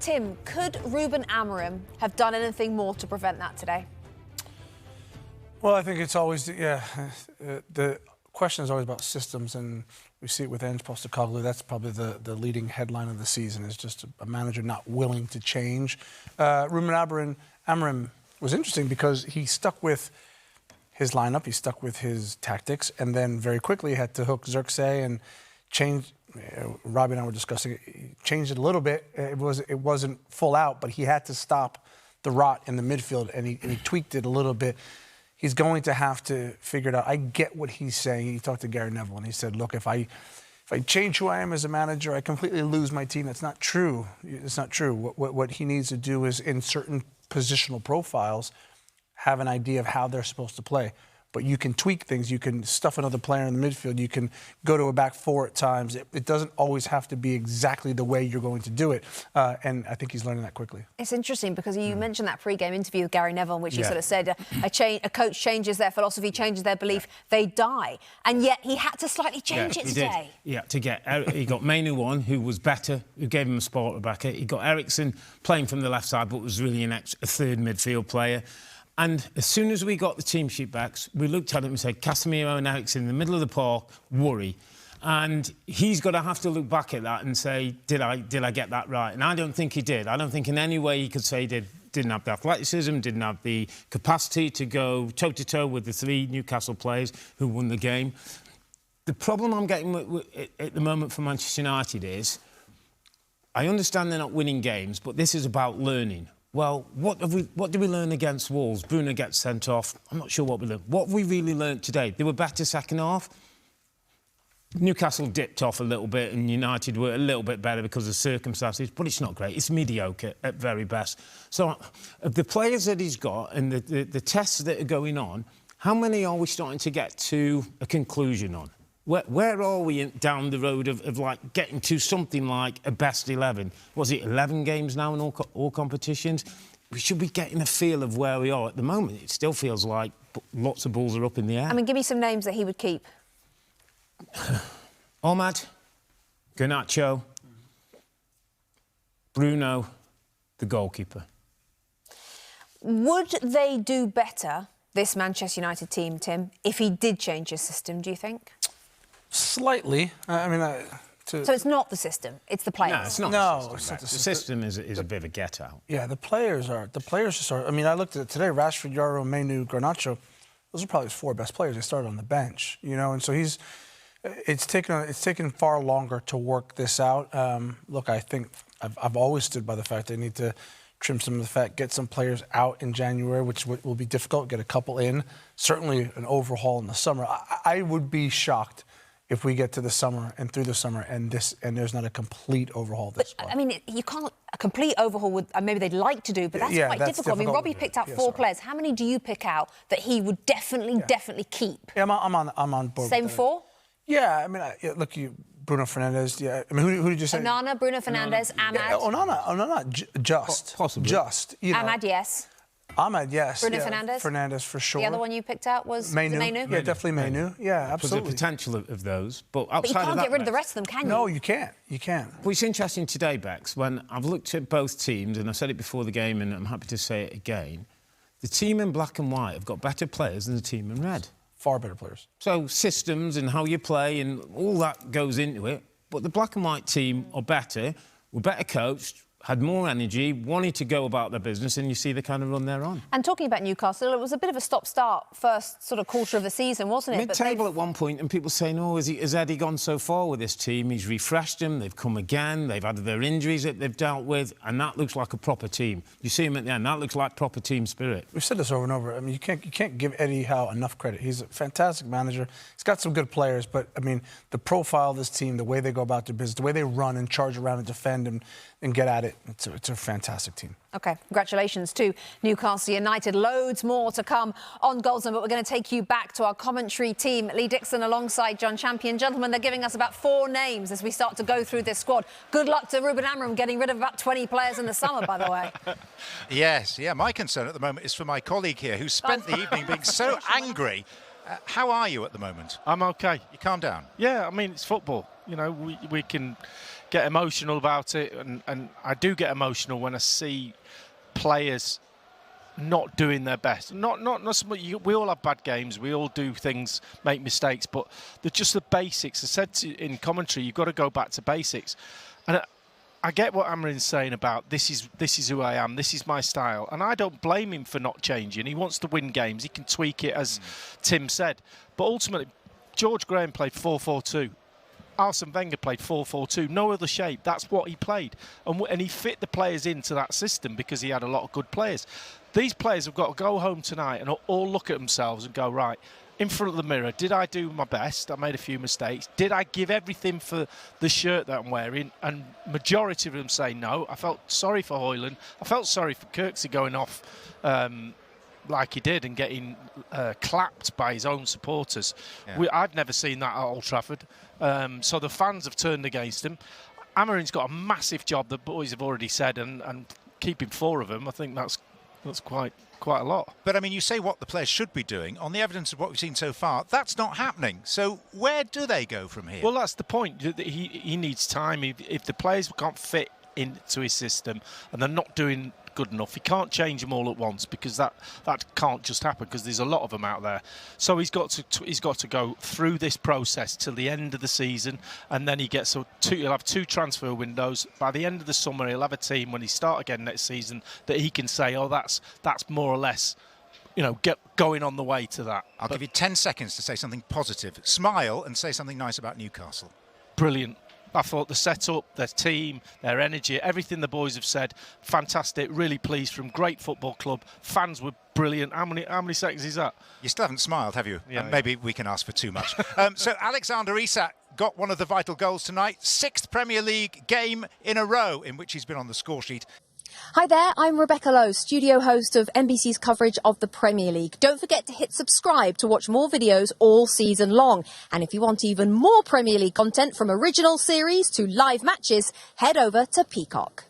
Tim, could Ruben Amorim have done anything more to prevent that today? Well, I think it's always, the question is always about systems, and we see it with Ange Postecoglou. That's probably the leading headline of the season, is just a manager not willing to change. Ruben Amorim was interesting because he stuck with his lineup, he stuck with his tactics, and then very quickly had to hook Xerxes and change. Robbie and I were discussing it. He changed it a little bit. It wasn't full out, but he had to stop the rot in the midfield, and he tweaked it a little bit. He's going to have to figure it out. I get what he's saying. He talked to Gary Neville, and he said, look, if I change who I am as a manager, I completely lose my team. That's not true. It's not true. What he needs to do is, in certain positional profiles, have an idea of how they're supposed to play. But you can tweak things. You can stuff another player in the midfield. You can go to a back four at times. It doesn't always have to be exactly the way you're going to do it. And I think he's learning that quickly. It's interesting because you mentioned that pre-game interview with Gary Neville, in which he sort of said a coach changes their philosophy, changes their belief, they die. And yet he had to slightly change it today. Yeah, he got Mainu on, who was better, who gave him a spot back. He got Eriksen playing from the left side, but was really a third midfield player. And as soon as we got the team sheet back, we looked at it and said, Casemiro and Eriksen in the middle of the park, worry. And he's got to have to look back at that and say, did I get that right? And I don't think he did. I don't think in any way he could say he didn't have the athleticism, didn't have the capacity to go toe-to-toe with the three Newcastle players who won the game. The problem I'm getting at the moment for Manchester United is, I understand they're not winning games, but this is about learning. Well, what do we learn against Wolves? Bruno gets sent off. I'm not sure what we learned. What have we really learned today? They were better second half. Newcastle dipped off a little bit and United were a little bit better because of circumstances, but it's not great. It's mediocre at very best. So, of the players that he's got and the tests that are going on, how many are we starting to get to a conclusion on? Where are we down the road of like getting to something like a best 11? Was it 11 games now in all competitions? We should be getting a feel of where we are at the moment. It still feels like lots of balls are up in the air. I mean, give me some names that he would keep. Ahmad, Garnacho, Bruno, the goalkeeper. Would they do better, this Manchester United team, Tim, if he did change his system, do you think? Slightly. So it's not the system, it's the players. No, it's not. No, the system is a bit of a get-out. Yeah, the players are. I mean, I looked at it today. Rashford, Yaro, Mainu, Garnacho. Those are probably his four best players. They started on the bench, and so it's taken far longer to work this out. Look, I think I've always stood by the fact they need to trim some of the fat, get some players out in January, which will be difficult. Get a couple in. Certainly an overhaul in the summer. I would be shocked if we get to the summer and through the summer and there's not a complete overhaul this squad. I mean, you can't a complete overhaul would maybe they'd like to do, but that's quite difficult. I mean, Robbie picked out four players. How many do you pick out that he would definitely keep? Yeah, I'm on board. Same four? Yeah, I mean, look, Bruno Fernandes. Yeah, I mean, who did you say? Onana, Bruno Fernandes, Ahmad. Yeah, Onana, just possibly. Just. Ahmad, yes. Ahmad, yes. Bruno Fernandes? Fernandes, for sure. The other one you picked out was Mainu. Yeah, definitely Mainu. Yeah, absolutely. For the potential of those. But outside you can't of that, get rid of the rest of them, can you? No, you can't. You can't. Well, it's interesting today, Bex, when I've looked at both teams, and I said it before the game, and I'm happy to say it again, the team in black and white have got better players than the team in red. Far better players. So systems and how you play and all that goes into it. But the black and white team are better, were better coached, had more energy, wanted to go about their business, and you see the kind of run they're on. And talking about Newcastle, it was a bit of a stop-start first sort of quarter of the season, wasn't it? Mid-table at one point, and people saying, has Eddie gone so far with this team? He's refreshed them, they've come again, they've had their injuries that they've dealt with, and that looks like a proper team. You see him at the end, that looks like proper team spirit. We've said this over and over. I mean, you can't give Eddie Howe enough credit. He's a fantastic manager. He's got some good players, but, I mean, the profile of this team, the way they go about their business, the way they run and charge around and defend and get at it, it's a fantastic team. OK, congratulations to Newcastle United. Loads more to come on Goals On, but we're going to take you back to our commentary team. Lee Dixon alongside John Champion. Gentlemen, they're giving us about 4 names as we start to go through this squad. Good luck to Ruben Amorim getting rid of about 20 players in the summer, by the way. Yes, yeah, my concern at the moment is for my colleague here who spent the evening being so angry. How are you at the moment? I'm OK. You calm down? Yeah, I mean, it's football. We can get emotional about it, and I do get emotional when I see players not doing their best. Not so much. We all have bad games. We all do things, make mistakes, but they're just the basics. I said in commentary, you've got to go back to basics, and I get what Amorim's saying about this is who I am, this is my style, and I don't blame him for not changing. He wants to win games. He can tweak it, as Tim said, but ultimately, George Graham played 4-4-2. Arsene Wenger played 4-4-2, no other shape. That's what he played. And he fit the players into that system because he had a lot of good players. These players have got to go home tonight and all look at themselves and go, right, in front of the mirror, did I do my best? I made a few mistakes. Did I give everything for the shirt that I'm wearing? And majority of them say no. I felt sorry for Højlund. I felt sorry for Kirksey going off like he did and getting clapped by his own supporters. Yeah. I've never seen that at Old Trafford. So the fans have turned against him. Amorim's got a massive job, the boys have already said, and keeping 4 of them, I think that's quite a lot. But I mean, you say what the players should be doing. On the evidence of what we've seen so far, that's not happening. So where do they go from here? Well, that's the point. He needs time. If the players can't fit into his system and they're not doing good enough, he can't change them all at once, because that can't just happen, because there's a lot of them out there. So he's got to go through this process till the end of the season, and then he'll have 2 transfer windows. By the end of the summer, he'll have a team when he start again next season that he can say, oh, that's more or less, going on the way to that. I'll give you 10 seconds to say something positive. Smile and say something nice about Newcastle. Brilliant. I thought the setup, their team, their energy, everything the boys have said, fantastic, really pleased from great football club. Fans were brilliant. How many seconds is that? You still haven't smiled, have you? Yeah, maybe we can ask for too much. So Alexander Isak got one of the vital goals tonight. 6th Premier League game in a row in which he's been on the score sheet. Hi there, I'm Rebecca Lowe, studio host of NBC's coverage of the Premier League. Don't forget to hit subscribe to watch more videos all season long. And if you want even more Premier League content, from original series to live matches, head over to Peacock.